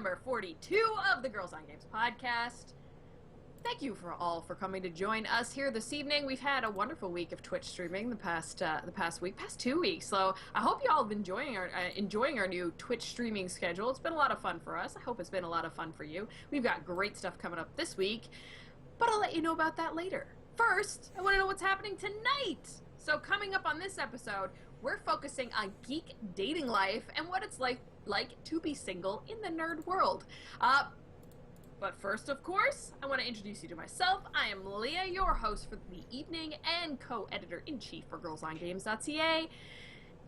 number 42 of the Girls on Games podcast. Thank you all for coming to join us here this evening. We've had a wonderful week of Twitch streaming the past 2 weeks. So I hope you all have been enjoying our new Twitch streaming schedule. It's been a lot of fun for us. I hope it's been a lot of fun for you. We've got great stuff coming up this week, but I'll let you know about that later. First, I want to know what's happening tonight. So coming up on this episode, we're focusing on geek dating life and what it's like to be single in the nerd world. But first, of course, I want to introduce you to myself. I am Leah, your host for the evening and co-editor-in-chief for GirlsOnGames.ca.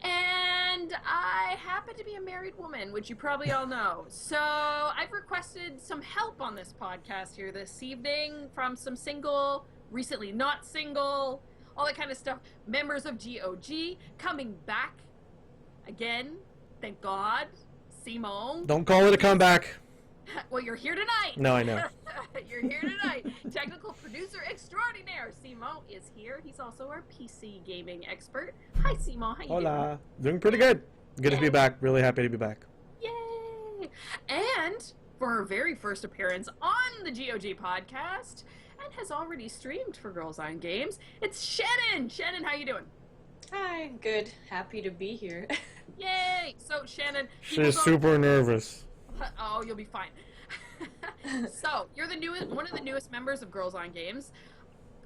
And I happen to be a married woman, which you probably all know. So I've requested some help on this podcast here this evening from some single, recently not single, all that kind of stuff, members of GOG coming back again. Thank God. Simone. Don't call it a comeback. Well, you're here tonight. No, I know. You're here tonight. Technical producer extraordinaire, Simon, is here. He's also our PC gaming expert. Hi, Simon. How you Hola. Doing pretty good. Good to be back. Really happy to be back. Yay! And for her very first appearance on the GOG podcast, and has already streamed for Girls on Games, it's Shannon. Shannon, how you doing? Hi, good. Happy to be here. Yay! So, Shannon, She's super nervous. Oh, you'll be fine. So, you're one of the newest members of Girls on Games.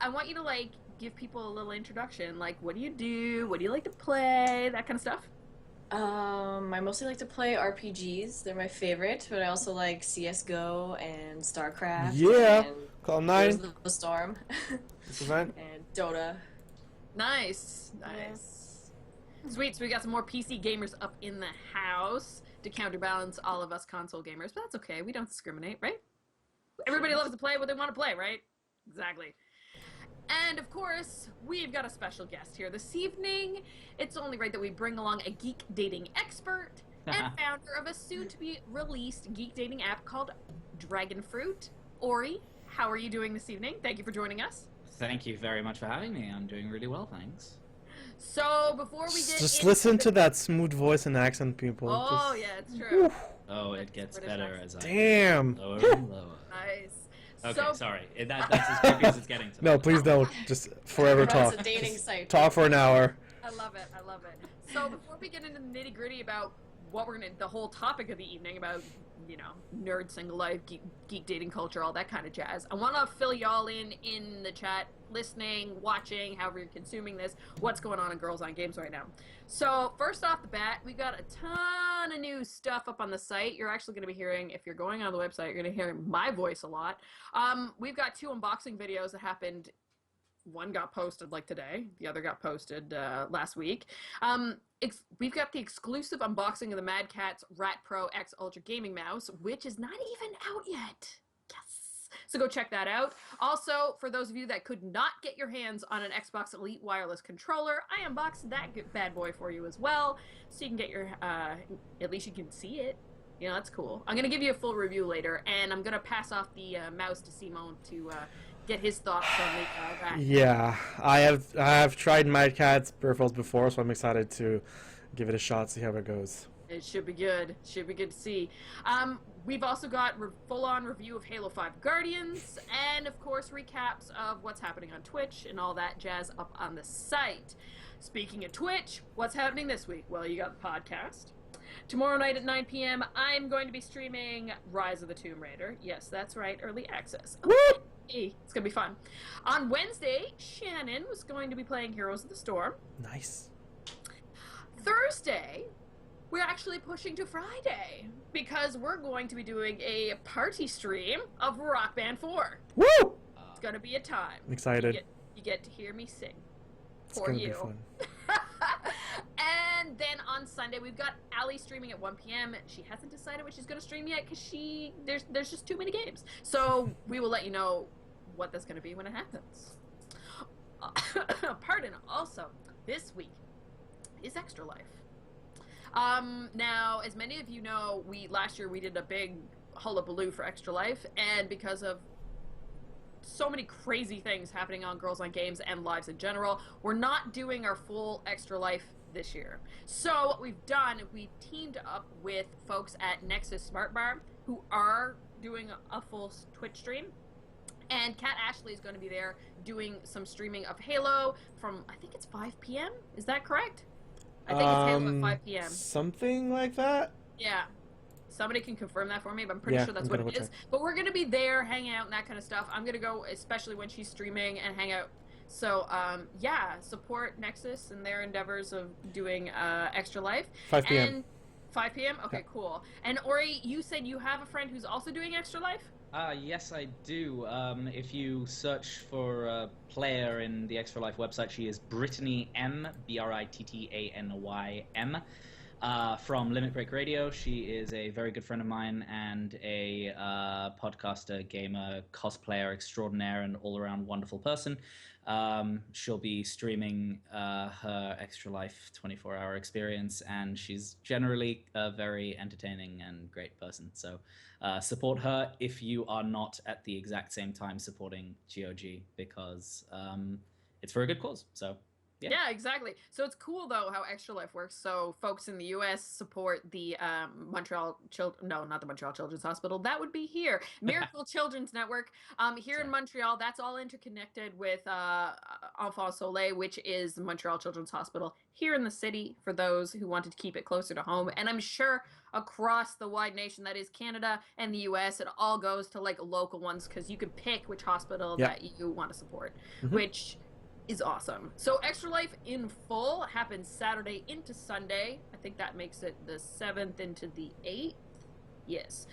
I want you to, give people a little introduction. What do you do? What do you like to play? That kind of stuff. I mostly like to play RPGs. They're my favorite, but I also like CSGO and StarCraft. Yeah. And Call 9. Heroes of the Storm. And Dota. Nice. Sweet, so we got some more PC gamers up in the house to counterbalance all of us console gamers, but that's okay. We don't discriminate, right? Everybody loves to play what they want to play, right? Exactly. And of course, we've got a special guest here this evening. It's only right that we bring along a geek dating expert and founder of a soon-to-be-released geek dating app called Dragonfruit. Ori, how are you doing this evening? Thank you for joining us. Thank you very much for having me. I'm doing really well, thanks. So before we get just listen to that smooth voice and accent, people. Oh, yeah, it's true. Oh, it gets better as I Damn. lower and lower. Nice. Okay, So, sorry. That's as creepy as it's getting to me. No, please don't. Just forever talk. It's a dating site. Talk for an hour. I love it. So before we get into the nitty gritty about what the whole topic of the evening about, nerd single life, geek dating culture, all that kind of jazz, I want to fill y'all in the chat, listening, watching, however you're consuming this, what's going on in Girls on Games right now. So first off the bat, we got a ton of new stuff up on the site. You're actually going to be hearing, if you're going on the website, you're going to hear my voice a lot. We've got 2 unboxing videos that happened. One got posted today. The other got posted last week. We've got the exclusive unboxing of the Mad Catz Rat Pro X Ultra Gaming Mouse, which is not even out yet. Yes! So go check that out. Also, for those of you that could not get your hands on an Xbox Elite wireless controller, I unboxed that bad boy for you as well, so you can get your, at least you can see it. That's cool. I'm going to give you a full review later, and I'm going to pass off the mouse to Simone to get his thoughts on that. Yeah, I have tried Mad Catz peripherals before, so I'm excited to give it a shot, see how it goes. It should be good. Should be good to see. We've also got full-on review of Halo 5 Guardians, and of course recaps of what's happening on Twitch and all that jazz up on the site. Speaking of Twitch, what's happening this week? Well, you got the podcast. Tomorrow night at 9 p.m., I'm going to be streaming Rise of the Tomb Raider. Yes, that's right, early access. Woo! It's going to be fun. On Wednesday, Shannon was going to be playing Heroes of the Storm. Nice. Thursday, we're actually pushing to Friday because we're going to be doing a party stream of Rock Band 4. Woo! It's going to be a time. I'm excited. You get to hear me sing. It's For gonna you. be fun. And then on Sunday, we've got Allie streaming at 1 p.m. She hasn't decided what she's going to stream yet because there's just too many games. So we will let you know what that's going to be when it happens. Pardon. Also, this week is Extra Life. Now, as many of you know, last year we did a big hullabaloo for Extra Life, and because of so many crazy things happening on Girls on Games and lives in general, we're not doing our full Extra Life this year. So what we've done, we've teamed up with folks at Nexus Smart Bar, who who are doing a full Twitch stream. And Kat Ashley is going to be there doing some streaming of Halo from, I think it's 5 p.m. Is that correct? I think it's Halo at 5 p.m. Something like that? Yeah. Somebody can confirm that for me, but I'm pretty sure that's what it is. But we're going to be there, hang out, and that kind of stuff. I'm going to go, especially when she's streaming, and hang out. So, yeah, support Nexus and their endeavors of doing Extra Life. 5 p.m. And 5 p.m.? Okay, cool. And Ori, you said you have a friend who's also doing Extra Life? Yes, I do. If you search for a player in the Extra Life website, she is Brittany M, Brittany-M, from Limit Break Radio. She is a very good friend of mine and a podcaster, gamer, cosplayer extraordinaire, and all-around wonderful person. She'll be streaming her Extra Life 24-hour experience, and she's generally a very entertaining and great person. So support her if you are not at the exact same time supporting GOG, because it's for a good cause. So yeah, exactly. So it's cool though how Extra Life works. So folks in the U.S. support the not the Montreal Children's Hospital. That would be here. Miracle Children's Network. Here in Montreal, that's all interconnected with Enfants Soleil, which is the Montreal Children's Hospital here in the city for those who wanted to keep it closer to home. And I'm sure across the wide nation that is Canada and the U.S., it all goes to like local ones because you can pick which hospital that you want to support, which is awesome. So Extra Life in full happens Saturday into Sunday. I think that makes it the 7th into the 8th. Yes.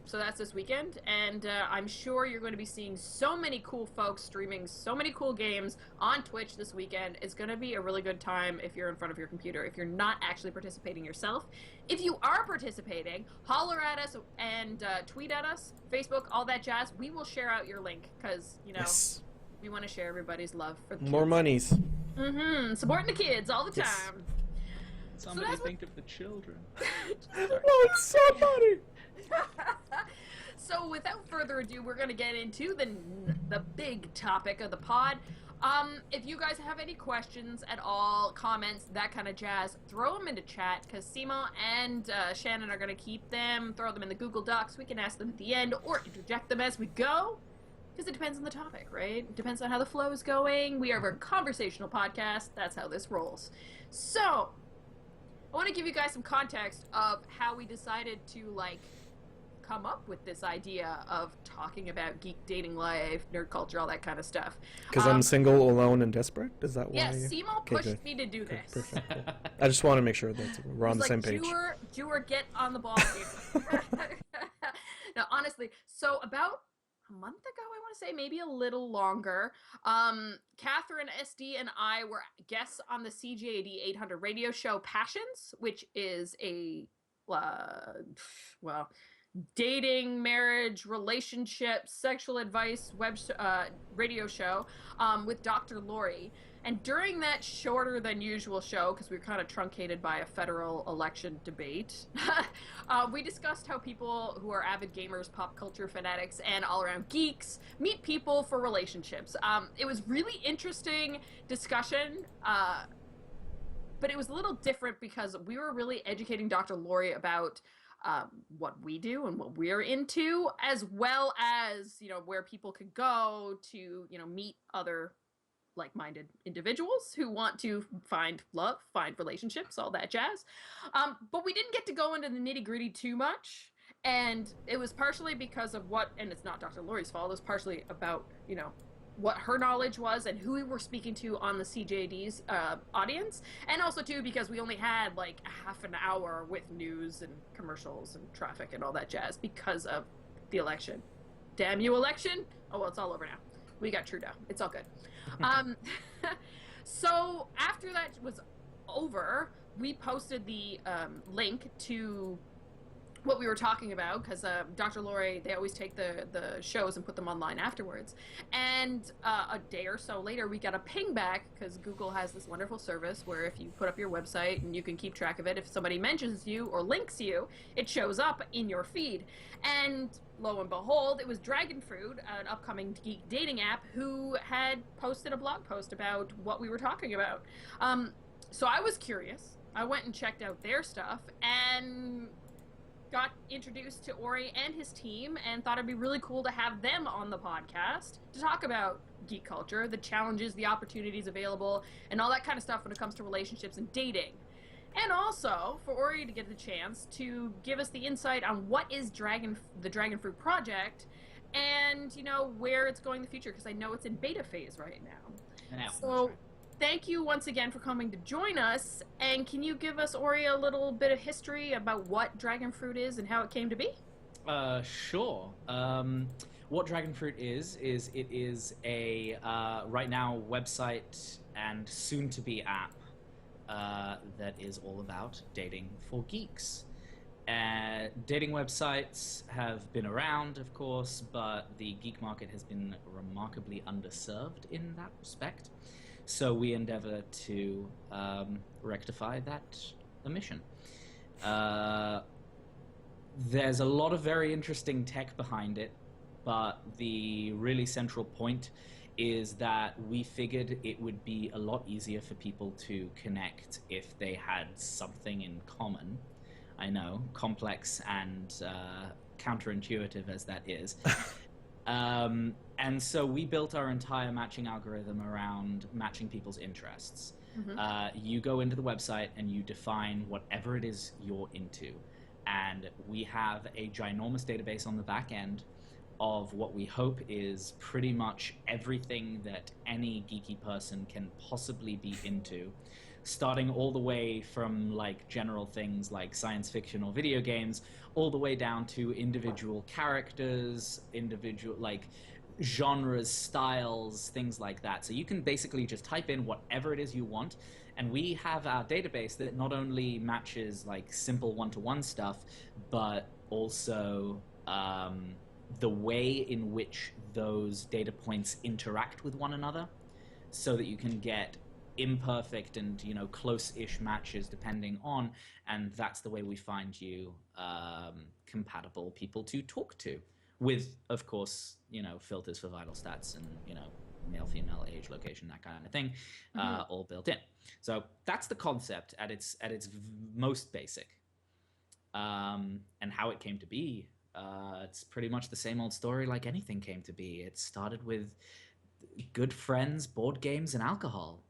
So that's this weekend, and I'm sure you're going to be seeing so many cool folks streaming so many cool games on Twitch this weekend. It's going to be a really good time if you're in front of your computer, if you're not actually participating yourself. If you are participating, holler at us and tweet at us, Facebook, all that jazz. We will share out your link because, you know, we want to share everybody's love for the kids. More monies. Supporting the kids all the time. Somebody think of the children. Oh, it's so funny. So without further ado, we're going to get into the big topic of the pod. If you guys have any questions at all, comments, that kind of jazz, throw them into chat, because Seema and Shannon are going to keep them, throw them in the Google Docs. We can ask them at the end or interject them as we go. Because it depends on the topic, right? It depends on how the flow is going. We are a conversational podcast. That's how this rolls. So, I want to give you guys some context of how we decided to, like, come up with this idea of talking about geek dating life, nerd culture, all that kind of stuff. Because I'm single, alone, and desperate? Is that why? Yeah, Seema pushed me to do this. Perfect. Cool. I just want to make sure that we're on the same page. Jewer, get on the ball here. No, honestly, so about a month ago, I want to say, maybe a little longer, Catherine SD and I were guests on the CJAD 800 radio show Passions, which is a, dating, marriage, relationship, sexual advice radio show with Dr. Lori. And during that shorter than usual show, because we were kind of truncated by a federal election debate, we discussed how people who are avid gamers, pop culture fanatics, and all-around geeks meet people for relationships. It was really interesting discussion, but it was a little different because we were really educating Dr. Lori about what we do and what we're into, as well as, you know, where people could go to, you know, meet other like-minded individuals who want to find love, find relationships, all that jazz. But we didn't get to go into the nitty-gritty too much, and it was partially because of and it's not Dr. Lori's fault, it was partially about, you know, what her knowledge was and who we were speaking to on the CJD's audience, and also too because we only had like a half an hour with news and commercials and traffic and all that jazz because of the election. Damn you, election! Oh well, it's all over now. We got Trudeau. It's all good. So after that was over, we posted the link to what we were talking about, because Dr. Lori, they always take the shows and put them online afterwards. And a day or so later, we got a ping back, because Google has this wonderful service where if you put up your website and you can keep track of it, if somebody mentions you or links you, it shows up in your feed. And lo and behold, it was Dragon Fruit, an upcoming geek dating app, who had posted a blog post about what we were talking about. So I was curious. I went and checked out their stuff, and got introduced to Ori and his team and thought it'd be really cool to have them on the podcast to talk about geek culture, the challenges, the opportunities available, and all that kind of stuff when it comes to relationships and dating. And also for Ori to get the chance to give us the insight on what is the Dragon Fruit Project and, you know, where it's going in the future, because I know it's in beta phase right now. So thank you once again for coming to join us. And can you give us, Ori, a little bit of history about what Dragon Fruit is and how it came to be? Sure. What Dragon Fruit is it is a, right now, website and soon-to-be app that is all about dating for geeks. Dating websites have been around, of course, but the geek market has been remarkably underserved in that respect. So we endeavor to rectify that omission. There's a lot of very interesting tech behind it, but the really central point is that we figured it would be a lot easier for people to connect if they had something in common. I know, complex and counterintuitive as that is. And so we built our entire matching algorithm around matching people's interests. Mm-hmm. You go into the website and you define whatever it is you're into. And we have a ginormous database on the back end of what we hope is pretty much everything that any geeky person can possibly be into, starting all the way from like general things like science fiction or video games, all the way down to individual characters, individual like genres, styles, things like that. So you can basically just type in whatever it is you want, and we have our database that not only matches like simple one-to-one stuff, but also the way in which those data points interact with one another, so that you can get imperfect and, you know, close-ish matches depending on, and that's the way we find you compatible people to talk to, with, of course, you know, filters for vital stats and, you know, male, female, age, location, that kind of thing, all built in. So that's the concept at its most basic. And how it came to be, it's pretty much the same old story like anything came to be. It started with good friends, board games, and alcohol.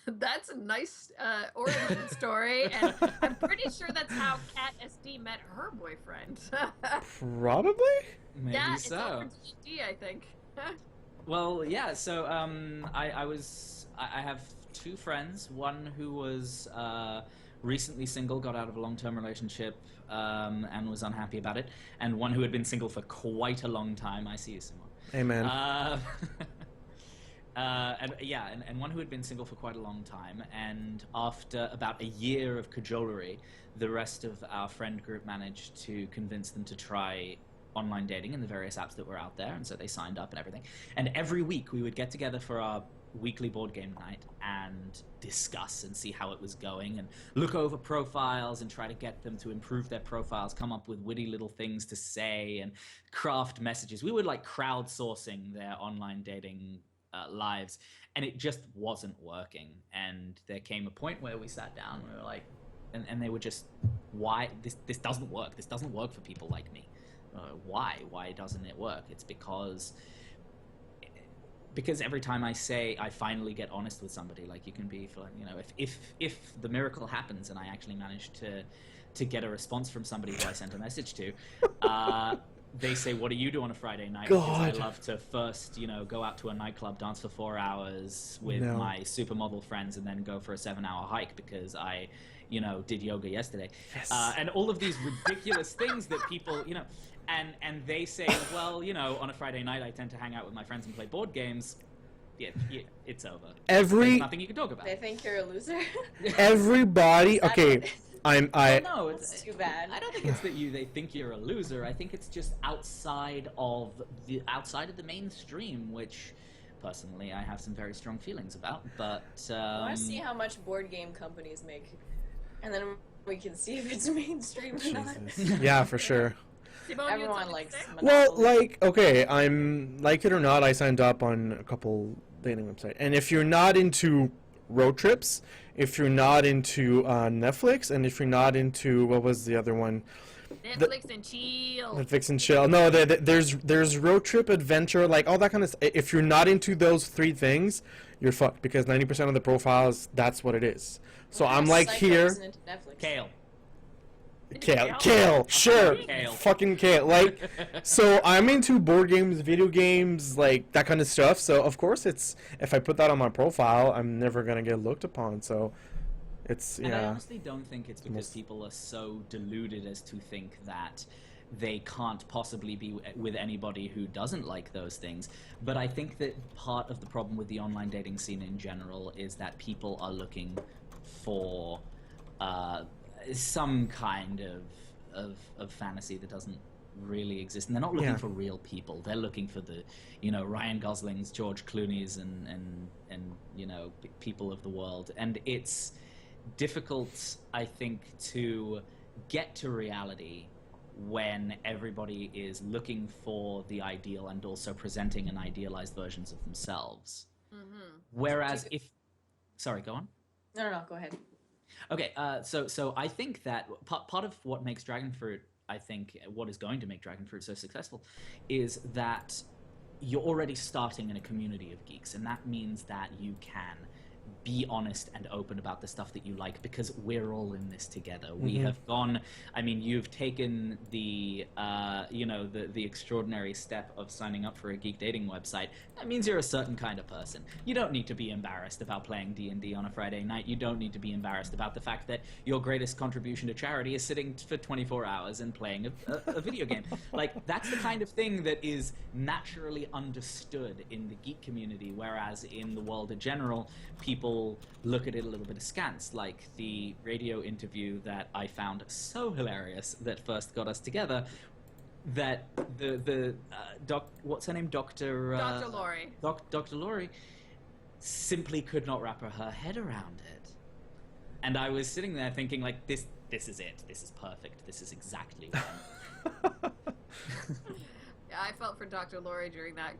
That's a nice origin story, and I'm pretty sure that's how Kat SD met her boyfriend. Probably? Maybe yeah, so. It's over GD, I think. Well, yeah, so I have two friends, one who was recently single, got out of a long-term relationship, and was unhappy about it, and one who had been single for quite a long time. I see you, Simon. Amen. And one who had been single for quite a long time, and after about a year of cajolery, the rest of our friend group managed to convince them to try online dating in the various apps that were out there, and so they signed up and everything. And every week we would get together for our weekly board game night and discuss and see how it was going, and look over profiles and try to get them to improve their profiles, come up with witty little things to say, and craft messages. We were like crowdsourcing their online dating lives, and it just wasn't working. And there came a point where we sat down and we were like, and they were just, why this doesn't work? This doesn't work for people like me. Why doesn't it work? It's because every time I say I finally get honest with somebody, like you can be for, you know, if the miracle happens and I actually manage to get a response from somebody who I sent a message to, they say, what do you do on a Friday night? God. Because I love to first, you know, go out to a nightclub, dance for 4 hours with my supermodel friends, and then go for a 7-hour hike because I, you know, did yoga yesterday. Yes. And all of these ridiculous things that people, you know, and they say, well, you know, on a Friday night I tend to hang out with my friends and play board games. Yeah, it's over. There's nothing you can talk about. They think you're a loser. Everybody, okay. No, it's too bad. I don't think it's that they think you're a loser. I think it's just outside of the mainstream, which personally I have some very strong feelings about. But I want to see how much board game companies make, and then we can see if it's mainstream or not. Yeah, for sure. Everyone likes Monopoly. Well, like, okay, I'm, like it or not, I signed up on a couple dating websites. And if you're not into road trips, if you're not into Netflix, and if you're not into, what was the other one? Netflix and chill. Netflix and chill. No, there's road trip, adventure, like all that kind of stuff. If you're not into those three things, you're fucked because 90% of the profiles, that's what it is. So What I'm kind of like psycho here. isn't into Netflix? Kale. Kale, sure, Kale. fucking kale. Like, so I'm into board games, video games, like that kind of stuff. So of course, it's if I put that on my profile, I'm never gonna get looked upon. So it's And I yeah. honestly don't think it's because people are so deluded as to think that they can't possibly be with anybody who doesn't like those things. But I think that part of the problem with the online dating scene in general is that people are looking for some kind of fantasy that doesn't really exist, and they're not looking Yeah. for real people. They're looking for the, Ryan Goslings, George Clooney's, and people of the world. And it's difficult, I think, to get to reality when everybody is looking for the ideal and also presenting an idealized versions of themselves. Mm-hmm. Whereas if, sorry, go on. No, go ahead. Okay, so I think that part of what makes Dragonfruit, I think, what is going to make Dragonfruit so successful, is that you're already starting in a community of geeks, and that means that you can be honest and open about the stuff that you like, because we're all in this together. We have gone, I mean, you've taken the the extraordinary step of signing up for a geek dating website. That means you're a certain kind of person. You don't need to be embarrassed about playing D&D on a Friday night. You don't need to be embarrassed about the fact that your greatest contribution to charity is sitting for 24 hours and playing a video game. Like, that's the kind of thing that is naturally understood in the geek community, whereas in the world in general, people look at it a little bit askance, like the radio interview that I found so hilarious that first got us together. That what's her name, Dr. Lori. Dr. Lori simply could not wrap her head around it, and I was sitting there thinking, like, this is it. This is perfect. This is exactly what. Yeah, I felt for Dr. Lori during that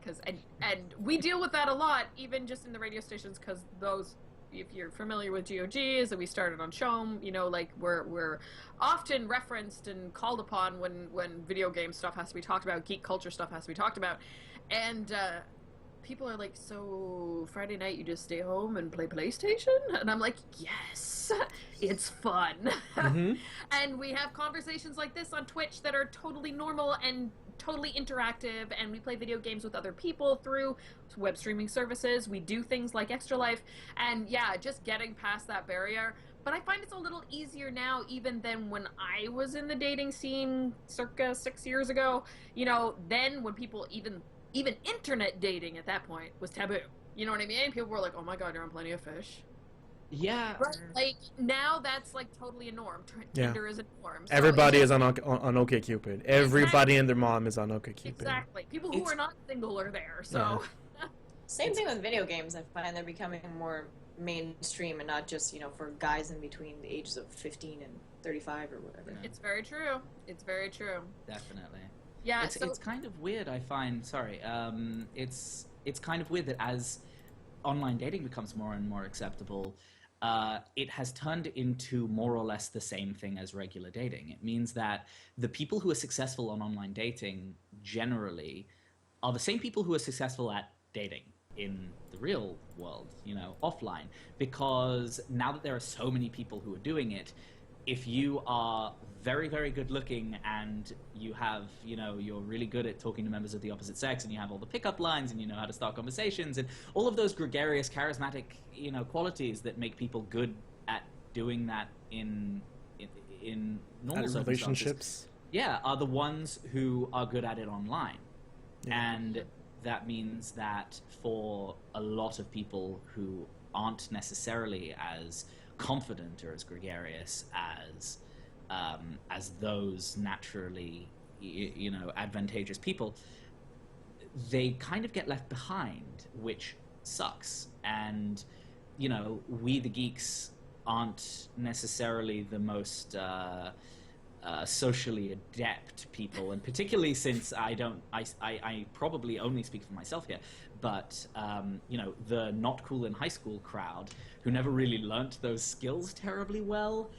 and we deal with that a lot, even just in the radio stations, because those, if you're familiar with GOGs that we started on Shome, like we're often referenced and called upon when video game stuff has to be talked about, geek culture stuff has to be talked about, and people are like, so Friday night you just stay home and play PlayStation? And I'm like, yes, it's fun. Mm-hmm. And we have conversations like this on Twitch that are totally normal and totally interactive, and we play video games with other people through web streaming services. We do things like Extra Life, and yeah, just getting past that barrier. But I find it's a little easier now even than when I was in the dating scene circa 6 years ago. Then when people even internet dating at that point was taboo. You know what I mean? People were like, oh my god, you're on Plenty of Fish. Yeah. Right? Like, now that's like totally a norm. Tinder is a norm. So Everybody is on OkCupid. Everybody and their mom is on OkCupid. Exactly. People who are not single are there. So Same thing with video games. I find they're becoming more mainstream and not just, for guys in between the ages of 15 and 35 or whatever. It's very true. It's very true. Definitely. Yeah, it's kind of weird, I find. Sorry, it's kind of weird that as online dating becomes more and more acceptable, it has turned into more or less the same thing as regular dating. It means that the people who are successful on online dating generally are the same people who are successful at dating in the real world, offline. Because now that there are so many people who are doing it, if you are very, very good looking and you have, you're really good at talking to members of the opposite sex, and you have all the pickup lines, and you know how to start conversations, and all of those gregarious, charismatic, qualities that make people good at doing that in normal circumstances, relationships, are the ones who are good at it online. And that means that for a lot of people who aren't necessarily as confident or as gregarious as those naturally, advantageous people, they kind of get left behind, which sucks. And, we the geeks aren't necessarily the most socially adept people, and particularly since I probably only speak for myself here, but the not cool in high school crowd who never really learnt those skills terribly well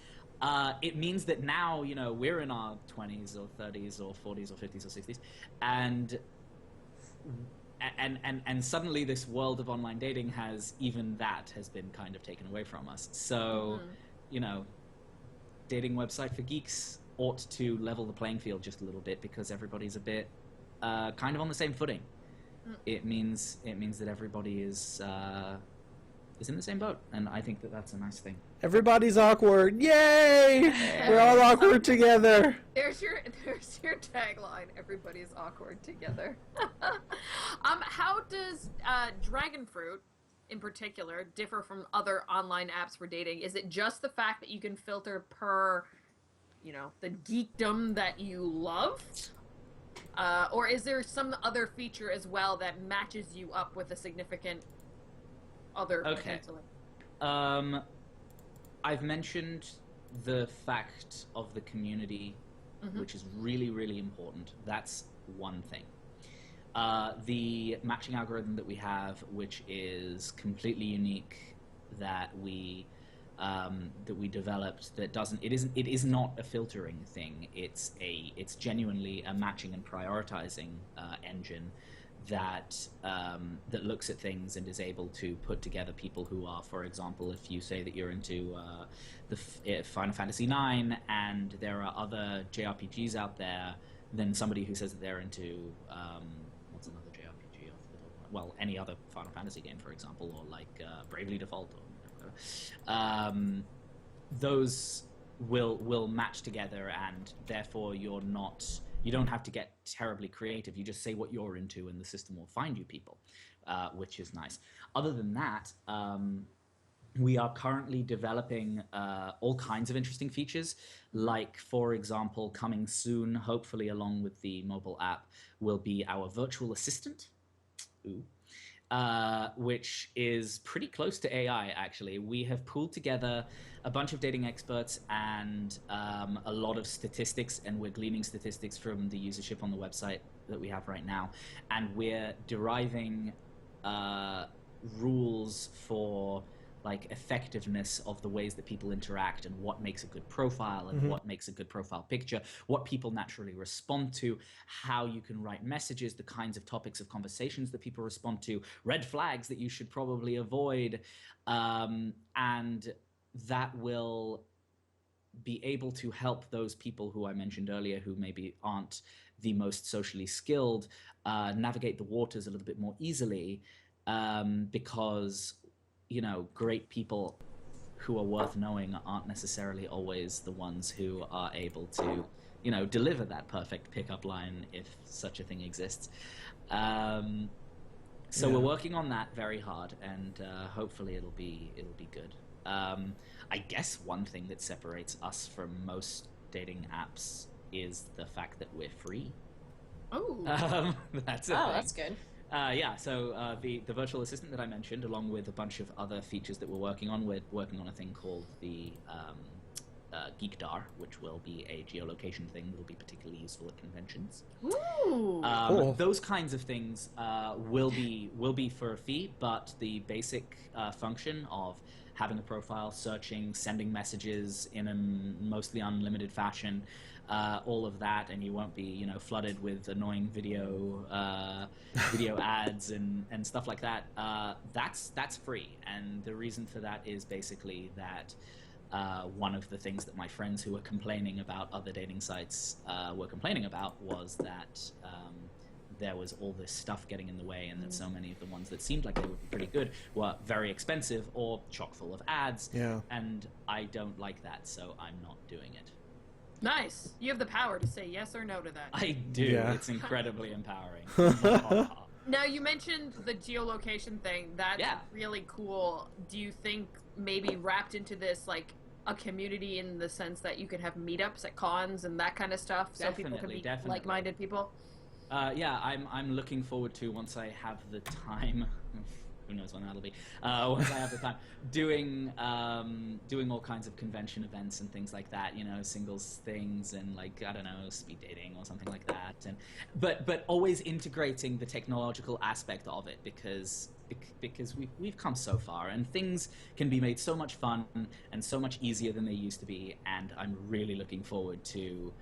It means that now, we're in our 20s or 30s or 40s or 50s or 60s, and suddenly this world of online dating has been kind of taken away from us. So, dating website for geeks ought to level the playing field just a little bit, because everybody's a bit kind of on the same footing. It means that everybody is in the same boat, and I think that that's a nice thing. Everybody's awkward. Yay! We're all awkward together. There's your tagline. Everybody's awkward together. How does Dragon Fruit, in particular, differ from other online apps for dating? Is it just the fact that you can filter per, the geekdom that you love? Or is there some other feature as well that matches you up with a significant other? Okay. I've mentioned the fact of the community, which is really, really important. That's one thing. The matching algorithm that we have, which is completely unique, that we developed, it is not a filtering thing. It's genuinely a matching and prioritizing engine that looks at things and is able to put together people who are, for example, if you say that you're into Final Fantasy IX and there are other JRPGs out there, then somebody who says that they're into what's another JRPG? Well, any other Final Fantasy game, for example, or like Bravely Default or whatever. Those will match together, and therefore you don't have to get terribly creative. You just say what you're into and the system will find you people, which is nice. Other than that, we are currently developing all kinds of interesting features. Like, for example, coming soon, hopefully along with the mobile app, will be our virtual assistant. Ooh. Which is pretty close to AI, actually. We have pulled together a bunch of dating experts and a lot of statistics, and we're gleaning statistics from the usership on the website that we have right now. And we're deriving rules for effectiveness of the ways that people interact, and what makes a good profile, and what makes a good profile picture, what people naturally respond to, how you can write messages, the kinds of topics of conversations that people respond to, red flags that you should probably avoid, and that will be able to help those people who I mentioned earlier who maybe aren't the most socially skilled navigate the waters a little bit more easily, because great people who are worth knowing aren't necessarily always the ones who are able to, deliver that perfect pickup line, if such a thing exists. So we're working on that very hard, and hopefully it'll be good. I guess one thing that separates us from most dating apps is the fact that we're free. Oh, that's a thing. That's good. So the virtual assistant that I mentioned, along with a bunch of other features that we're working on a thing called the Geek, which will be a geolocation thing that will be particularly useful at conventions. ooh. Cool. Those kinds of things will be for a fee, but the basic function of having a profile, searching, sending messages in a mostly unlimited fashion, all of that, and you won't be, flooded with annoying video ads and stuff like that. That's free, and the reason for that is basically that one of the things that my friends who were complaining about other dating sites were complaining about was that there was all this stuff getting in the way, and that so many of the ones that seemed like they would be pretty good were very expensive or chock full of ads. Yeah. And I don't like that, so I'm not doing it. Nice. You have the power to say yes or no to that. I do. Yeah. It's incredibly empowering. Now, you mentioned the geolocation thing. That's really cool. Do you think maybe wrapped into this, a community in the sense that you could have meetups at cons and that kind of stuff, so people can meet like-minded people? I'm looking forward to, once I have the time, who knows when that'll be, once I have the time, doing all kinds of convention events and things like that, singles things and I don't know, speed dating or something like that, and but always integrating the technological aspect of it, because because we've come so far, and things can be made so much fun and so much easier than they used to be. And I'm really looking forward to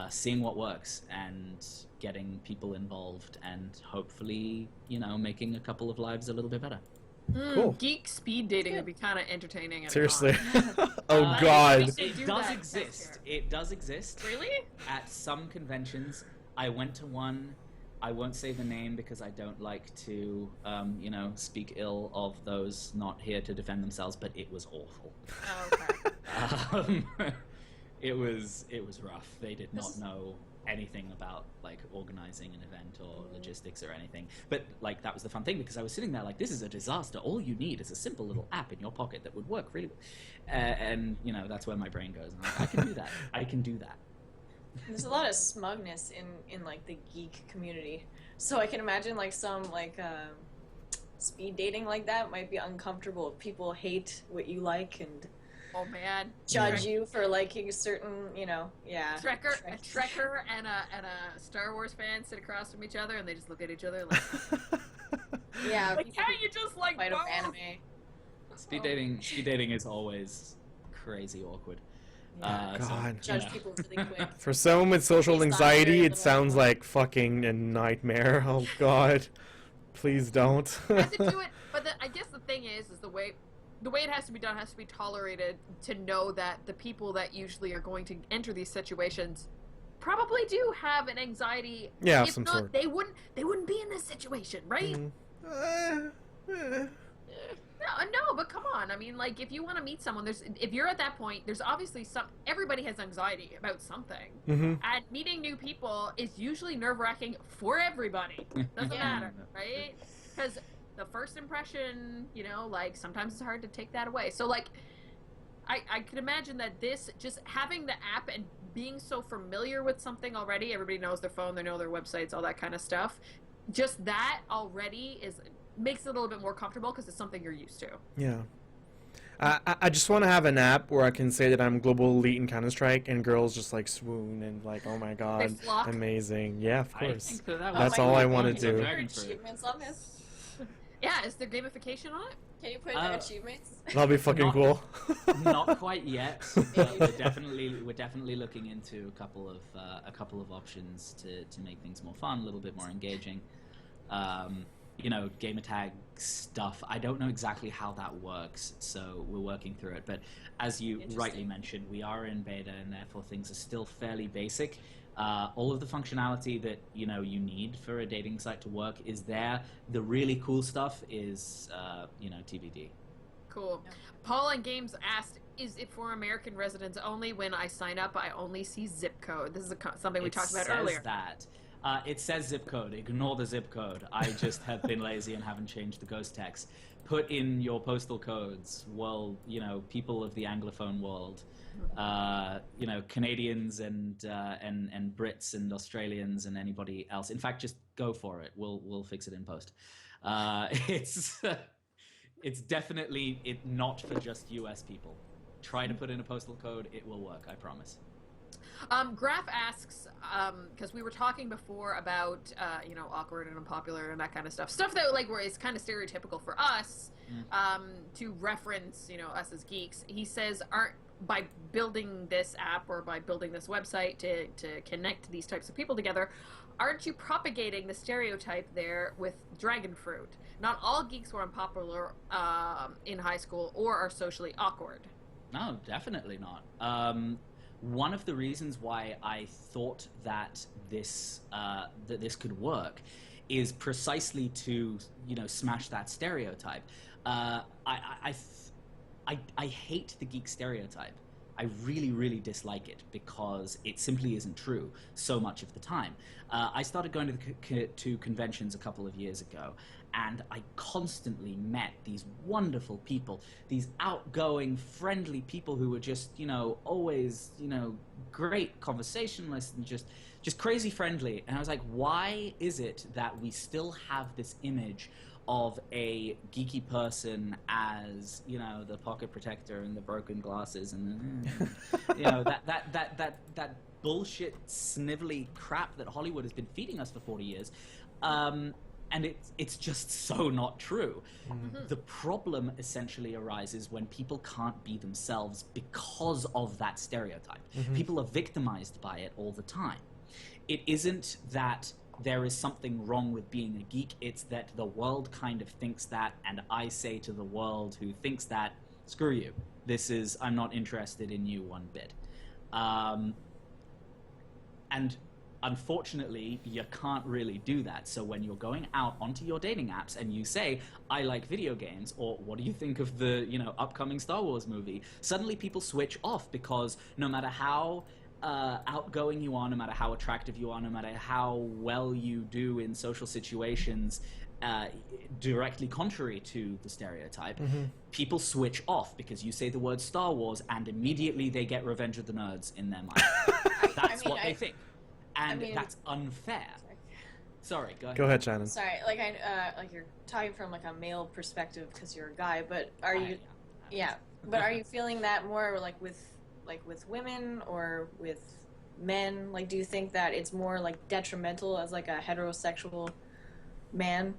seeing what works and getting people involved, and hopefully, making a couple of lives a little bit better. Cool. Geek speed dating would be kind of entertaining. And Seriously. fun. Oh God. It does exist. It does exist. Really? At some conventions. I went to one. I won't say the name because I don't like to, speak ill of those not here to defend themselves. But it was awful. Oh, okay. It was rough. They did not know anything about like organizing an event or logistics or anything. But like that was the fun thing, because I was sitting there like, this is a disaster. All you need is a simple little app in your pocket that would work really well. And that's where my brain goes. I'm like, I can do that. I can do that. There's a lot of smugness in like the geek community, so I can imagine like some like speed dating like that might be uncomfortable if people hate what you like and Oh man. judge you for liking certain, Trekker and a Star Wars fan sit across from each other and they just look at each other like, yeah. like can't you just like fight both? over anime. Speed dating is always crazy awkward. God. Judge people really quick. For someone with social Based on anxiety, very it little sounds knowledge. like fucking a nightmare. Oh God. Please don't. I have to do it, but I guess the thing is the way it has to be done has to be tolerated, to know that the people that usually are going to enter these situations probably do have an anxiety. Yeah, of if some not, sort. they wouldn't be in this situation, right? No, but come on. I mean, like, if you want to meet someone, if you're at that point, there's obviously everybody has anxiety about something. Mm-hmm. And meeting new people is usually nerve-wracking for everybody. Doesn't matter, right? Because the first impression, like, sometimes it's hard to take that away. So, like, I could imagine that this, just having the app and being so familiar with something already, everybody knows their phone, they know their websites, all that kind of stuff, just that already makes it a little bit more comfortable because it's something you're used to. Yeah. I just want to have an app where I can say that I'm global elite in Counter-Strike and girls just like swoon and like, oh my God, flock. amazing. Yeah, of I course. think that That's my all I God, want you to can do. put achievements on this? Yeah, is there gamification on it? Can you put achievements? That'll be fucking Not- cool. Not quite yet. But we're definitely looking into a couple of options to make things more fun, a little bit more engaging. Gamertag stuff. I don't know exactly how that works, so we're working through it. But as you rightly mentioned, we are in beta, and therefore things are still fairly basic. All of the functionality that you need for a dating site to work is there. The really cool stuff is TBD. Cool. Yeah. Paul and Games asked, is it for American residents only? When I sign up, I only see zip code. This is something we talked about earlier. It says that. It says zip code. Ignore the zip code. I just have been lazy and haven't changed the ghost text. Put in your postal codes. Well, people of the Anglophone world. Canadians and Brits and Australians and anybody else. In fact, just go for it. We'll fix it in post. It's definitely not for just US people. Try to put in a postal code. It will work. I promise. Graf asks, because we were talking before about, awkward and unpopular and that kind of stuff. Stuff that, like, where it's kind of stereotypical for us, to reference, us as geeks. He says, by building this app or by building this website to connect these types of people together, aren't you propagating the stereotype there with dragon fruit? Not all geeks were unpopular in high school or are socially awkward. No, definitely not. One of the reasons why I thought that this could work is precisely to smash that stereotype. I hate the geek stereotype. I really, really dislike it because it simply isn't true so much of the time. I started going to conventions a couple of years ago, and I constantly met these wonderful people, these outgoing, friendly people who were just, always, great conversationalists and just crazy friendly. And I was like, why is it that we still have this image of a geeky person as the pocket protector and the broken glasses and that bullshit snivelly crap that Hollywood has been feeding us for 40 years? And it's just so not true. Mm-hmm. The problem essentially arises when people can't be themselves because of that stereotype. People are victimized by it all the time. It isn't that there is something wrong with being a geek, it's that the world kind of thinks that, and I say to the world who thinks that, screw you. I'm not interested in you one bit. And unfortunately, you can't really do that. So when you're going out onto your dating apps and you say, I like video games, or what do you think of the, upcoming Star Wars movie? Suddenly people switch off because no matter how outgoing you are, no matter how attractive you are, no matter how well you do in social situations, directly contrary to the stereotype, people switch off because you say the word Star Wars and immediately they get Revenge of the Nerds in their mind. That's what they think. And that's unfair. Sorry, go ahead. Go ahead, Shannon. Sorry, like you're talking from like a male perspective because you're a guy, but are you, but are you feeling that more like with women or with men? Like, do you think that it's more like detrimental as like a heterosexual man,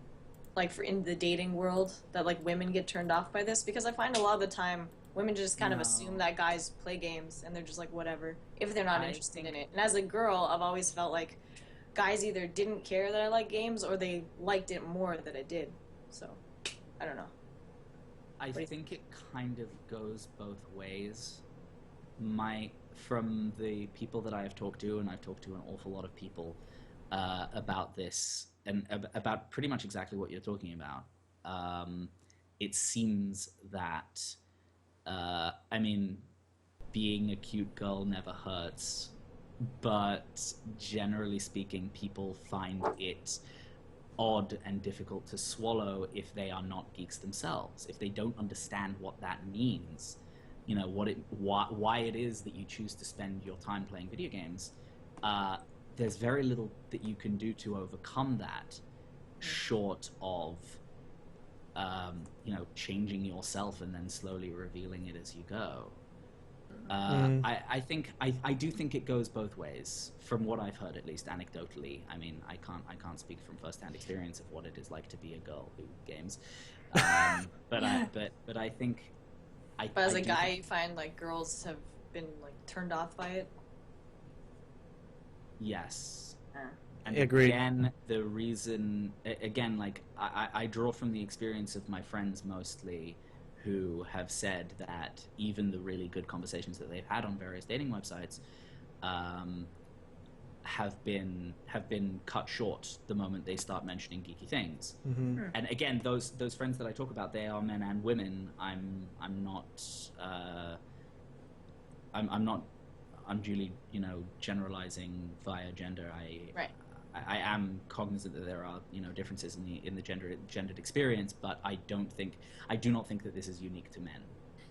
like for in the dating world, that like women get turned off by this? Because I find a lot of the time women just kind of assume that guys play games and they're just like whatever if they're not interested in it. And as a girl, I've always felt like guys either didn't care that I like games or they liked it more than I did. So I don't know. I think it kind of goes both ways. From the people that I have talked to, and I've talked to an awful lot of people about this, and about pretty much exactly what you're talking about. It seems that, being a cute girl never hurts, but generally speaking, people find it odd and difficult to swallow if they are not geeks themselves, if they don't understand what that means. Why it is that you choose to spend your time playing video games. There's very little that you can do to overcome that, short of, changing yourself and then slowly revealing it as you go. I do think it goes both ways, from what I've heard, at least anecdotally. I mean, I can't speak from first-hand experience of what it is like to be a girl who games, but I think. But as a guy, you find like girls have been like turned off by it? Yes. I agree. Again, the reason, like I draw from the experience of my friends mostly, who have said that even the really good conversations that they've had on various dating websites have been cut short the moment they start mentioning geeky things. And again, those friends that I talk about, they are men and women. I'm not unduly generalizing via gender. I am cognizant that there are differences in the gendered experience, but I do not think that this is unique to men.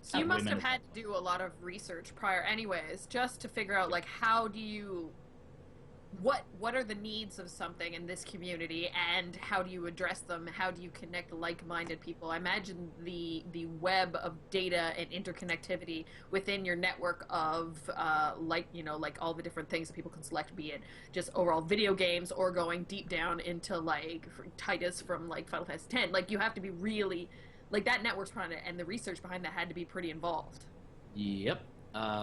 So you must have had to do a lot of research prior anyways, just to figure out like how do you what are the needs of something in this community and how do you address them? How do you connect like-minded people? I imagine the web of data and interconnectivity within your network of like all the different things that people can select, be it just overall video games or going deep down into like Titus from like Final Fantasy X. Like you have to be really like that network's trying to, and the research behind that had to be pretty involved. Yep.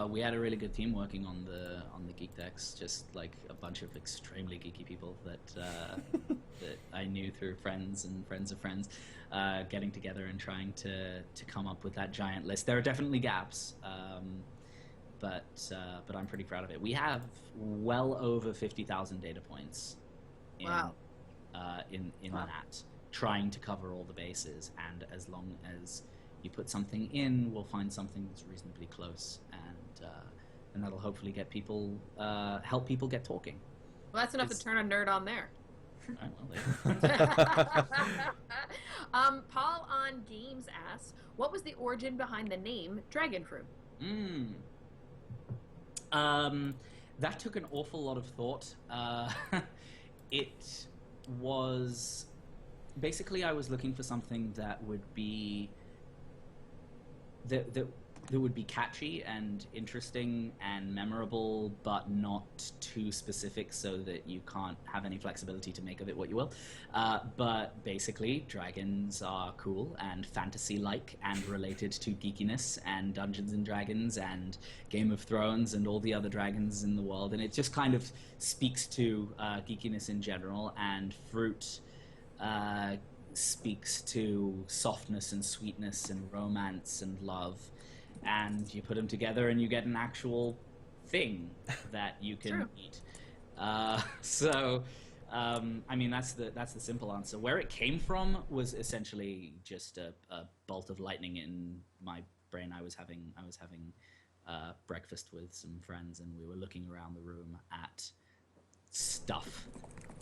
We had a really good team working on the Geek decks, just like a bunch of extremely geeky people that that I knew through friends and friends of friends, getting together and trying to come up with that giant list. There are definitely gaps, but I'm pretty proud of it. We have well over 50,000 data points in Wow. In that, trying to cover all the bases, and as long as you put something in, we'll find something that's reasonably close, and that'll hopefully get people, help people get talking. Well, that's enough to turn a nerd on there. Right, well, there. Paul on Games asks, what was the origin behind the name Dragon Fruit? That took an awful lot of thought. It was basically, I was looking for something that would be that that would be catchy and interesting and memorable, but not too specific so that you can't have any flexibility to make of it what you will. But basically, dragons are cool and fantasy-like and related to geekiness and Dungeons and Dragons and Game of Thrones and all the other dragons in the world. And it just kind of speaks to geekiness in general, and fruit speaks to softness and sweetness and romance and love. And you put them together and you get an actual thing that you can True. eat. I mean, that's the simple answer. Where it came from was essentially just a bolt of lightning in my brain. I was having breakfast with some friends, and we were looking around the room at stuff.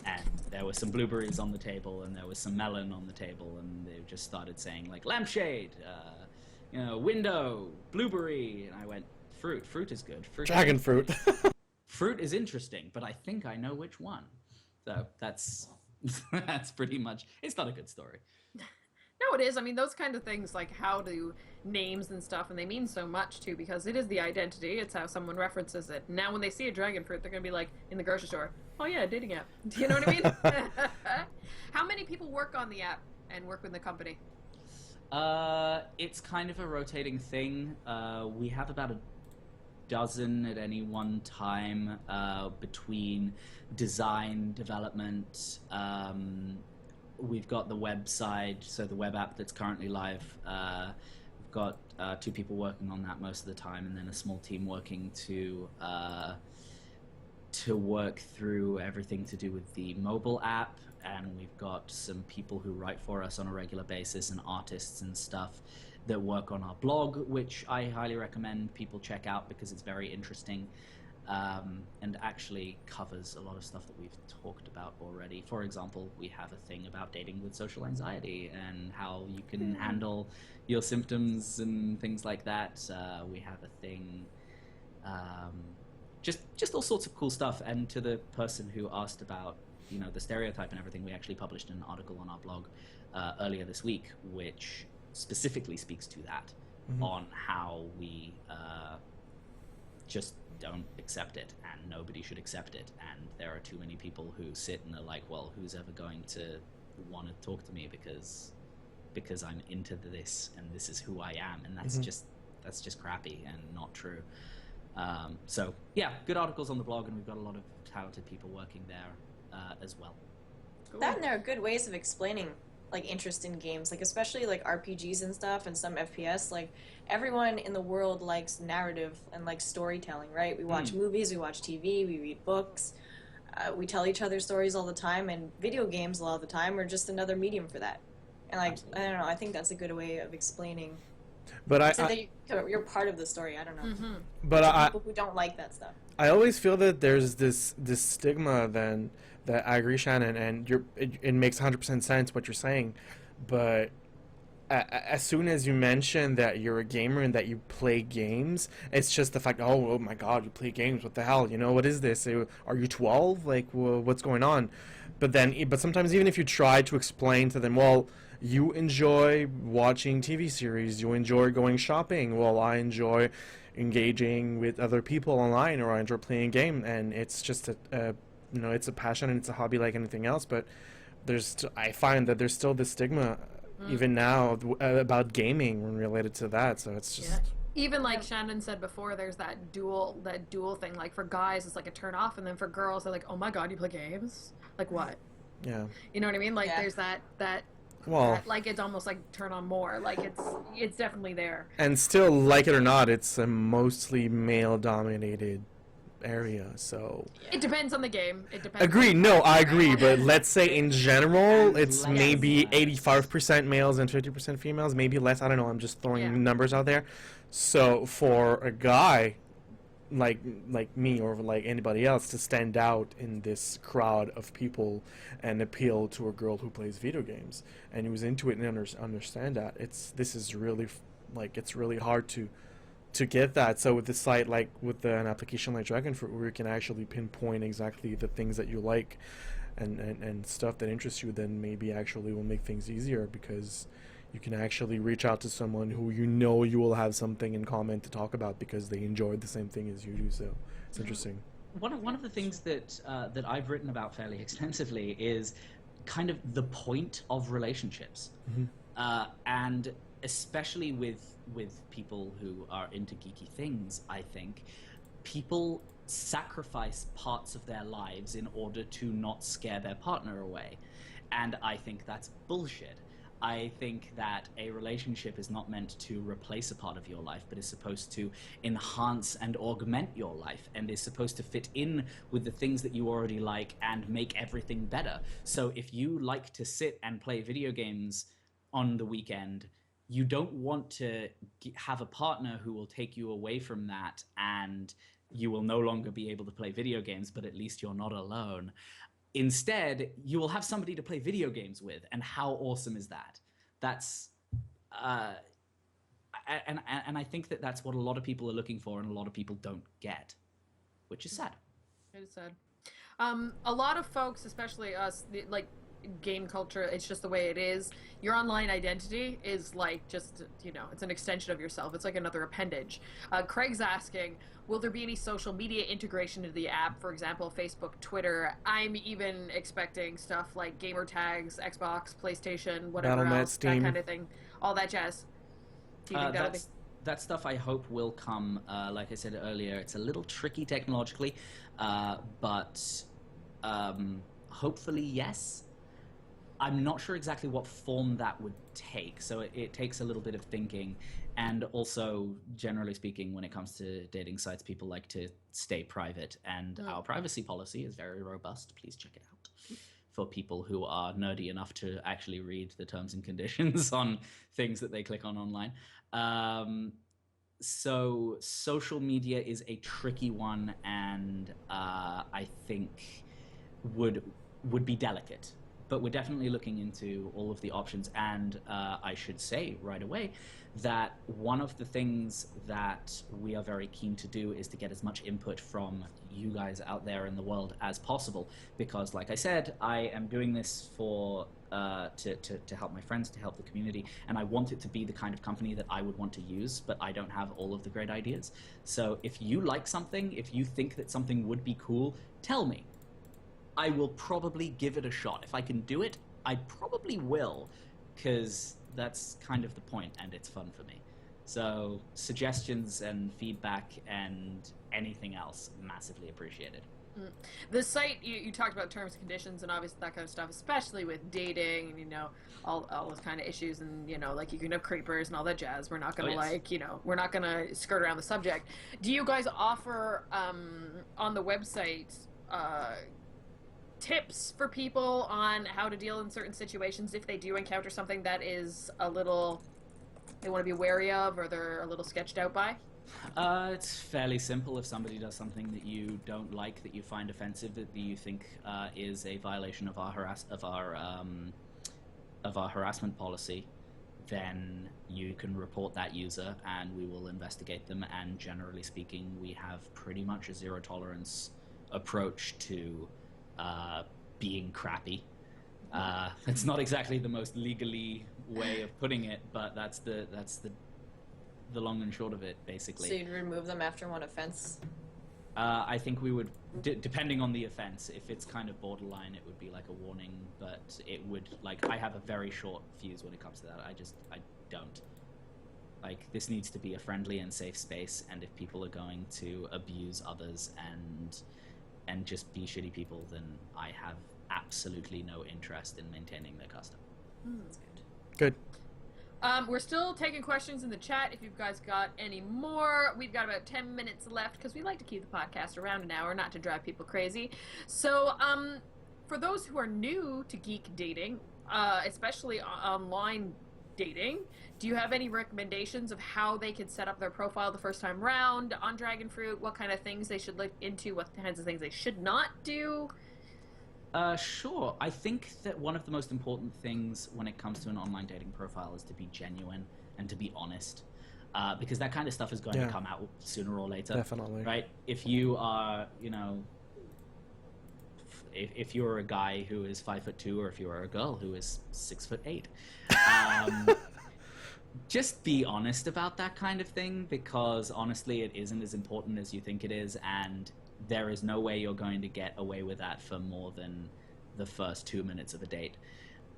And there were some blueberries on the table, and there was some melon on the table, and they just started saying, like, lampshade, window, blueberry. And I went, fruit. Fruit is good. Dragon fruit. Fruit is interesting, but I think I know which one. So that's pretty much. It's not a good story. No, it is. I mean, those kind of things, like how do names and stuff, and they mean so much too, because it is the identity. It's how someone references it. Now, when they see a dragon fruit, they're gonna be like in the grocery store. Oh yeah, dating app. Do you know what I mean? How many people work on the app and work with the company? It's kind of a rotating thing. We have about a dozen at any one time, between design, development. We've got the website, so the web app that's currently live. We've got 2 people working on that most of the time, and then a small team working to work through everything to do with the mobile app. And we've got some people who write for us on a regular basis, and artists and stuff that work on our blog, which I highly recommend people check out because it's very interesting, and actually covers a lot of stuff that we've talked about already. For example, we have a thing about dating with social anxiety and how you can handle your symptoms and things like that. We have a thing, just all sorts of cool stuff. And to the person who asked about the stereotype and everything, we actually published an article on our blog earlier this week, which specifically speaks to that, on how we just don't accept it, and nobody should accept it, and there are too many people who sit and are like, well, who's ever going to want to talk to me because I'm into this and this is who I am, and that's just crappy and not true. So yeah, good articles on the blog, and we've got a lot of talented people working there as well. Cool. That and there are good ways of explaining like interest in games, like especially like RPGs and stuff, and some FPS. Like everyone in the world likes narrative and like storytelling, right? We watch movies, we watch TV, we read books, we tell each other stories all the time, and video games a lot of the time are just another medium for that. And like I don't know, I think that's a good way of explaining. But So that you're part of the story. I don't know. But People who don't like that stuff. I always feel that there's this stigma then that I agree, Shannon, and it makes 100% sense what you're saying, but as soon as you mention that you're a gamer and that you play games, it's just the fact, oh my god, you play games, what the hell, what is this? Are you 12? Like, what's going on? But sometimes even if you try to explain to them, well, you enjoy watching TV series, you enjoy going shopping, well, I enjoy engaging with other people online, or I enjoy playing a game, and it's just it's a passion and it's a hobby like anything else. But I find that there's still this stigma even now about gaming when related to that. So it's just even like Shannon said before, there's that dual thing. Like for guys, it's like a turn off, and then for girls, they're like, oh my god, you play games? Like what? Yeah. You know what I mean? Like there's that. Well, like it's almost like turn on more. Like it's definitely there. And still, like it or not, it's a mostly male-dominated area, so it depends on the game. It depends. Agree. No, I agree. But let's say in general, it's maybe 85% males and 50% females, maybe less. I don't know. I'm just throwing numbers out there. So for a guy like me or like anybody else to stand out in this crowd of people and appeal to a girl who plays video games and who's into it and understand that, this is really it's really hard to get that. So with the site, like with an application like Dragonfruit, where you can actually pinpoint exactly the things that you like and stuff that interests you, then maybe actually will make things easier, because you can actually reach out to someone who you know you will have something in common to talk about because they enjoyed the same thing as you do. So it's interesting. One of the things that that I've written about fairly extensively is kind of the point of relationships, and especially with people who are into geeky things. I think people sacrifice parts of their lives in order to not scare their partner away, and I think that's bullshit. I think that a relationship is not meant to replace a part of your life, but is supposed to enhance and augment your life, and is supposed to fit in with the things that you already like and make everything better. So if you like to sit and play video games on the weekend, you don't want to have a partner who will take you away from that, and you will no longer be able to play video games, but at least you're not alone. Instead, you will have somebody to play video games with, and how awesome is that? That's, and I think that that's what a lot of people are looking for, and a lot of people don't get, which is sad. It is sad. A lot of folks, especially us, like game culture, it's just the way it is. Your online identity is like just, it's an extension of yourself. It's like another appendage. Craig's asking, will there be any social media integration into the app? For example, Facebook, Twitter. I'm even expecting stuff like gamer tags, Xbox, PlayStation, whatever Battle.net, else, Steam. that kind of thing. All that jazz. Do you think that'll be... That stuff I hope will come. Like I said earlier, it's a little tricky technologically, but hopefully yes. I'm not sure exactly what form that would take, so it takes a little bit of thinking. And also, generally speaking, when it comes to dating sites, people like to stay private, and our privacy policy is very robust. Please check it out for people who are nerdy enough to actually read the terms and conditions on things that they click on online. So social media is a tricky one, and I think would be delicate. But we're definitely looking into all of the options, and I should say right away that one of the things that we are very keen to do is to get as much input from you guys out there in the world as possible, because like I said, I am doing this for to help my friends, to help the community, and I want it to be the kind of company that I would want to use, but I don't have all of the great ideas. So if you like something, if you think that something would be cool, tell me. I will probably give it a shot. If I can do it, I probably will, because that's kind of the point, and it's fun for me. So suggestions and feedback and anything else, massively appreciated. The site, you talked about terms and conditions and obviously that kind of stuff, especially with dating and, all those kind of issues, and, like you can have creepers and all that jazz. We're not going to we're not going to skirt around the subject. Do you guys offer on the website tips for people on how to deal in certain situations if they do encounter something that is a little, they want to be wary of, or they're a little sketched out by? It's fairly simple. If somebody does something that you don't like, that you find offensive, that you think is a violation of our harassment policy, then you can report that user, and we will investigate them. And generally speaking, we have pretty much a zero tolerance approach to being crappy. It's not exactly the most legally way of putting it, but that's the long and short of it, basically. So you'd remove them after one offense? I think we would, depending on the offense. If it's kind of borderline, it would be like a warning, but it would, like, I have a very short fuse when it comes to that. I don't. Like, this needs to be a friendly and safe space, and if people are going to abuse others and just be shitty people, then I have absolutely no interest in maintaining their custom. That's good. Good. We're still taking questions in the chat if you guys got any more. We've got about 10 minutes left because we like to keep the podcast around an hour, not to drive people crazy. So for those who are new to geek dating, especially online dating, do you have any recommendations of how they could set up their profile the first time round on Dragonfruit? What kind of things they should look into? What kinds of things they should not do? Sure. I think that one of the most important things when it comes to an online dating profile is to be genuine and to be honest, because that kind of stuff is going to come out sooner or later. Definitely. Right? If you are, if you're a guy who is 5'2", or if you are a girl who is 6'8", just be honest about that kind of thing, because honestly, it isn't as important as you think it is, and there is no way you're going to get away with that for more than the first 2 minutes of a date.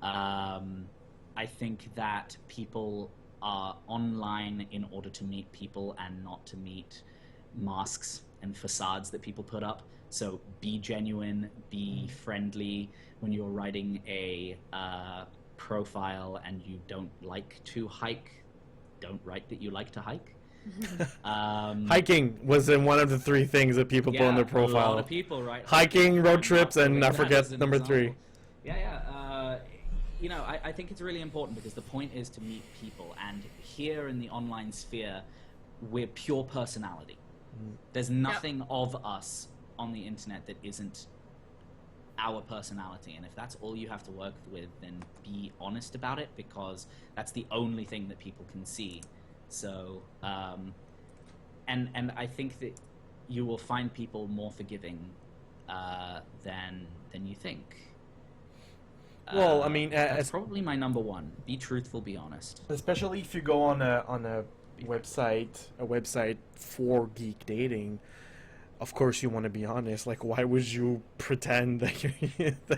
I think that people are online in order to meet people and not to meet masks and facades that people put up. So be genuine, be friendly. When you're writing a profile and you don't like to hike, don't write that you like to hike. Hiking was in one of the 3 things that people put on their profile. A lot of people, right? Hiking, road trips, and I forget number example. 3. You know, I think it's really important because the point is to meet people, and here in the online sphere, we're pure personality. There's nothing of us on the internet that isn't our personality, and if that's all you have to work with, then be honest about it, because that's the only thing that people can see. So, and I think that you will find people more forgiving than you think. Well, I mean, that's probably my number one. Be truthful, be honest. Especially if you go on a website for geek dating. Of course, you want to be honest. Like, why would you pretend that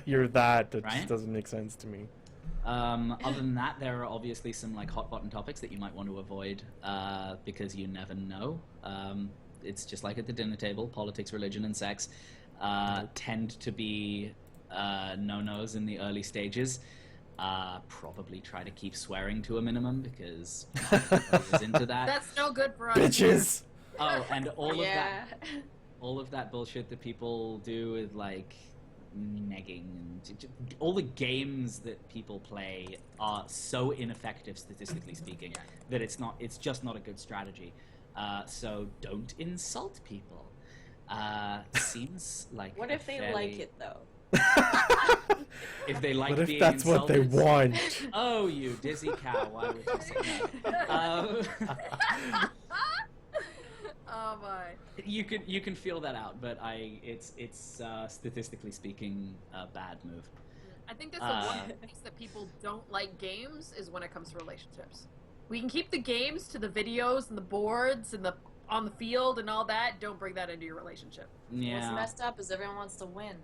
you're that? That just doesn't make sense to me. Other than that, there are obviously some like hot button topics that you might want to avoid because you never know. It's just like at the dinner table, politics, religion, and sex tend to be no-nos in the early stages. Probably try to keep swearing to a minimum because everybody's into that. That's no good for us. Bitches! Oh, and all of that bullshit that people do with like negging and all the games that people play are so ineffective, statistically speaking, that it's just not a good strategy. So don't insult people. Seems like what if they like it though? If they like what if being that's insulted? what they want? Oh, you dizzy cow! Why would you say that? Oh my! You can feel that out, but it's statistically speaking a bad move. I think that's the one place that people don't like games is when it comes to relationships. We can keep the games to the videos and the boards and the on the field and all that. Don't bring that into your relationship. Yeah. What's messed up is everyone wants to win.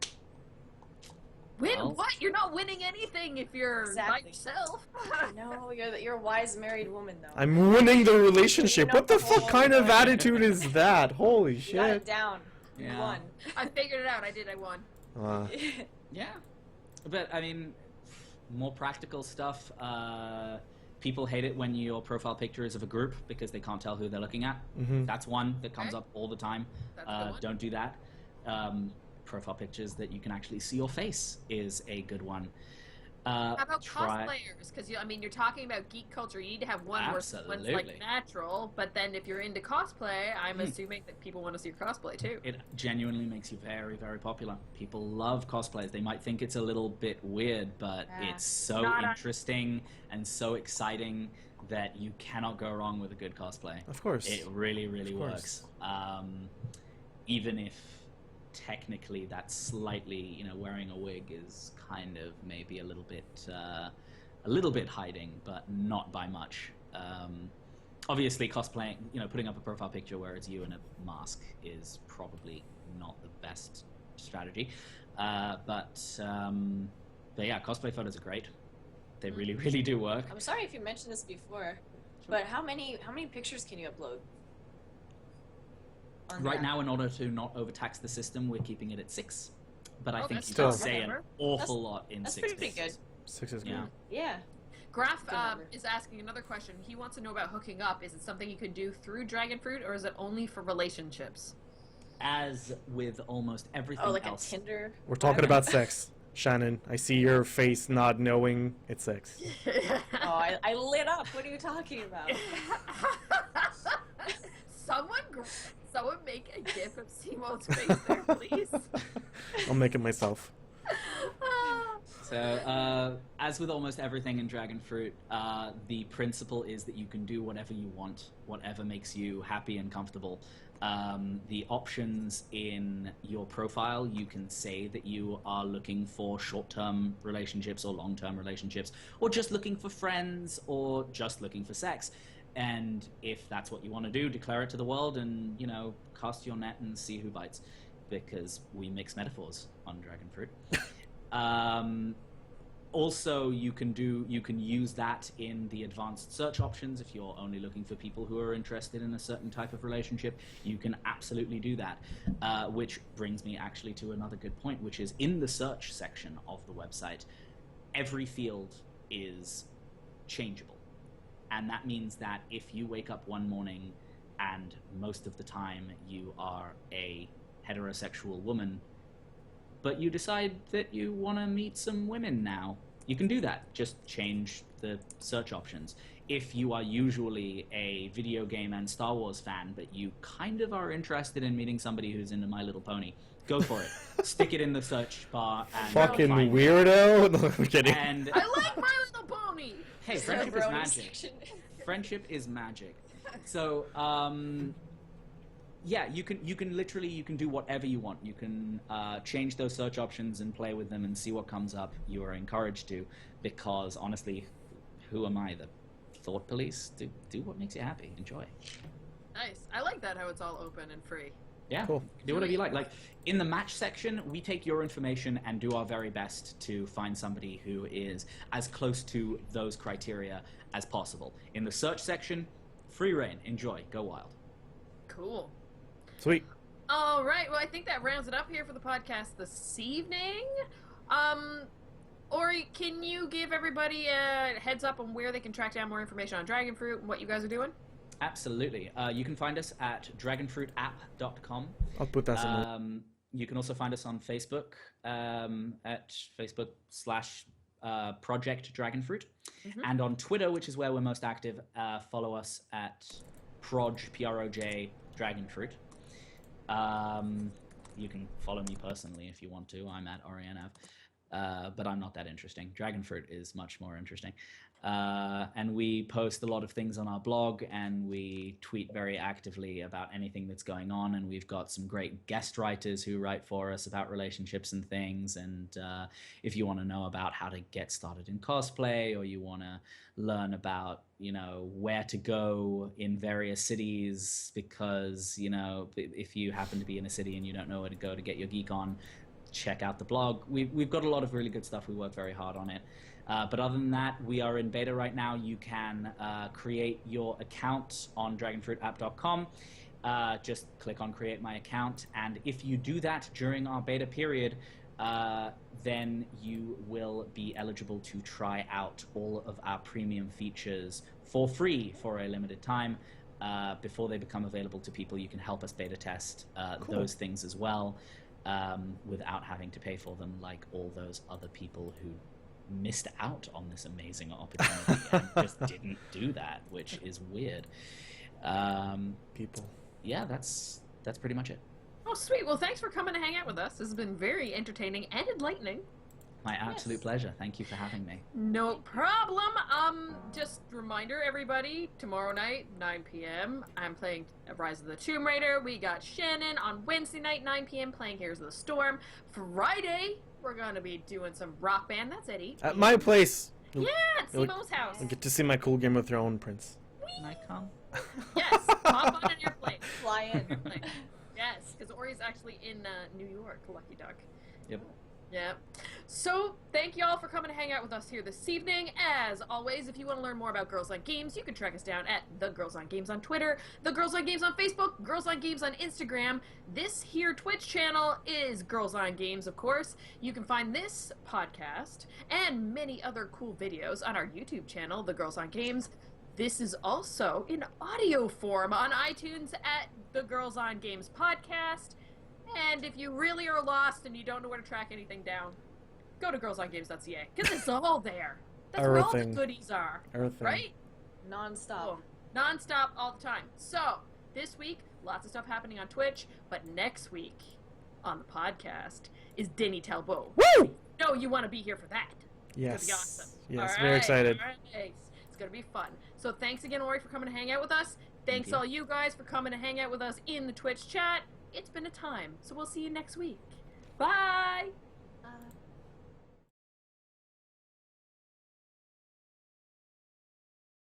Win Well, what? You're not winning anything if you're by yourself. No, you're a wise married woman though. I'm winning the relationship. You know What the the fuck whole kind of point. attitude is that? Holy You got it shit. down. You Yeah. won. I figured it out. I did. I won. Yeah, but I mean, more practical stuff. People hate it when your profile picture is of a group because they can't tell who they're looking at. Mm-hmm. That's one that comes Okay. up all the time. That's the one. Don't do that. Profile pictures that you can actually see your face is a good one. How about cosplayers? Because you're talking about geek culture. You need to have one where one's Absolutely. like natural. But then if you're into cosplay, I'm assuming that people want to see your cosplay too. It genuinely makes you very, very popular. People love cosplays. They might think it's a little bit weird, but it's so Not interesting and so exciting that you cannot go wrong with a good cosplay. Of course. It really, really Of course. works. Even if technically that's slightly, wearing a wig is kind of maybe a little bit hiding, but not by much. Obviously, cosplaying, putting up a profile picture where it's you in a mask is probably not the best strategy. But yeah, cosplay photos are great. They really, really do work. I'm sorry if you mentioned this before, but how many pictures can you upload? Right now, in order to not overtax the system, we're keeping it at 6. But I think that's you still- can say an awful That's- lot in That's 6 pretty good. pictures. 6 is good. Yeah. Yeah. Graf Good number. is asking another question. He wants to know about hooking up. Is it something you can do through Dragon Fruit, or is it only for relationships? As with almost everything Oh, like else. a Tinder. We're talking about sex. Shannon, I see your face not knowing it's sex. Oh, I lit up. What are you talking about? Someone make a gif of Simo's face there, please. I'll make it myself. So, as with almost everything in Dragon Fruit, the principle is that you can do whatever you want, whatever makes you happy and comfortable. The options in your profile, you can say that you are looking for short-term relationships or long-term relationships, or just looking for friends, or just looking for sex. And if that's what you want to do, declare it to the world and, cast your net and see who bites. Because we mix metaphors on Dragon Fruit. Also, you can use that in the advanced search options. If you're only looking for people who are interested in a certain type of relationship, you can absolutely do that. Which brings me actually to another good point, which is in the search section of the website, every field is changeable. And that means that if you wake up one morning and most of the time you are a heterosexual woman, but you decide that you want to meet some women now, you can do that. Just change the search options. If you are usually a video game and Star Wars fan, but you kind of are interested in meeting somebody who's into My Little Pony, go for it. Stick it in the search bar and fucking weirdo. No, I'm kidding. And I like My Little Pony. Hey, friendship is magic. Friendship is magic. So, yeah, you can literally do whatever you want. You can change those search options and play with them and see what comes up. You are encouraged to, because honestly, who am I? The thought police? Do what makes you happy. Enjoy. Nice. I like that how it's all open and free. Yeah, cool. Do whatever you like. Like in the match section, we take your information and do our very best to find somebody who is as close to those criteria as possible. In the search section, free reign. Enjoy. Go wild. Cool. Sweet. All right. Well, I think that rounds it up here for the podcast this evening. Ori, can you give everybody a heads up on where they can track down more information on Dragon Fruit and what you guys are doing? Absolutely. You can find us at dragonfruitapp.com. I'll put that somewhere. You can also find us on Facebook at Facebook/Project Dragonfruit. Mm-hmm. And on Twitter, which is where we're most active, follow us at Proj Dragonfruit. You can follow me personally if you want to. I'm at Orianav. But I'm not that interesting. Dragonfruit is much more interesting. And we post a lot of things on our blog, and we tweet very actively about anything that's going on, and we've got some great guest writers who write for us about relationships and things. And if you want to know about how to get started in cosplay, or you want to learn about, where to go in various cities, because, if you happen to be in a city and you don't know where to go to get your geek on, check out the blog. We've got a lot of really good stuff. We work very hard on it. But other than that, we are in beta right now. You can create your account on dragonfruitapp.com. Just click on Create My Account. And if you do that during our beta period, then you will be eligible to try out all of our premium features for free for a limited time. Before they become available to people, you can help us beta test Cool. those things as well. Without having to pay for them, like all those other people who missed out on this amazing opportunity and just didn't do that, which is weird. People. Yeah, that's pretty much it. Oh, sweet. Well, thanks for coming to hang out with us. This has been very entertaining and enlightening. My absolute pleasure. Thank you for having me. No problem. Just reminder, everybody, tomorrow night, 9 p.m., I'm playing Rise of the Tomb Raider. We got Shannon on Wednesday night, 9 p.m., playing Heroes of the Storm. Friday, we're going to be doing some Rock Band. That's at 8 At my place. Yeah, at Simo's house. I get to see my cool Game of Thrones prince. Can I come? Yes, hop on an airplane. Fly in. Yes, because Ori's actually in New York, lucky duck. Yep. Yeah. So, thank y'all for coming to hang out with us here this evening. As always, if you want to learn more about Girls on Games, you can track us down at The Girls on Games on Twitter, The Girls on Games on Facebook, Girls on Games on Instagram. This here Twitch channel is Girls on Games, of course. You can find this podcast and many other cool videos on our YouTube channel, The Girls on Games. This is also in audio form on iTunes at The Girls on Games Podcast. And if you really are lost and you don't know where to track anything down, go to girlsongames.ca, because it's all there. That's where all the Everything. goodies are. Everything. Right? Non-stop. Cool. Non-stop all the time. So, this week, lots of stuff happening on Twitch, but next week on the podcast is Denny Talbot. Woo! know you want to be here for that. Yes. It's gonna be awesome. Yes, All very right, excited. all right. It's gonna be fun. So thanks again, Ori, for coming to hang out with us. Thanks you. all you guys for coming to hang out with us in the Twitch chat. It's been a time. So we'll see you next week. Bye.